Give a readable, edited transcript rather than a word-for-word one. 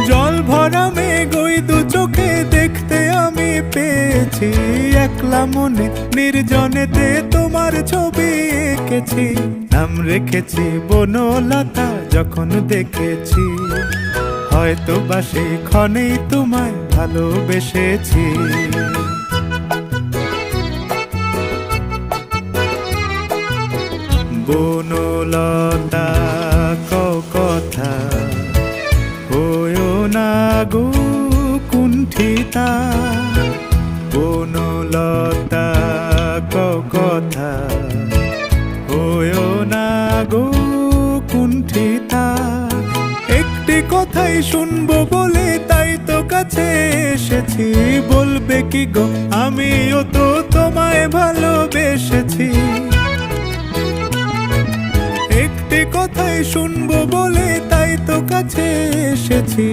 জল ভরা মেঘ ওই দু চোখে দেখতে আমি পেয়েছি, একলা মনে নির্জনেতে তোমার ছবি এঁকেছি। নাম রেখেছি বনলতা যখন দেখেছি, হয়তো বা সেই ক্ষণেই তোমায় ভালোবেসেছি। বনলতা কথা হয়ো না গো কুণ্ঠিতা, বনলতা কথা হয়ো না গো কুণ্ঠিতা। একটি কথাই শুনবো বলে তাই তো কাছে এসেছি, বলবে কি গো আমিও তো তোমায় ভালোবেসেছি। একটি কথাই শুনবো বলে তাই তো কাছে এসেছি,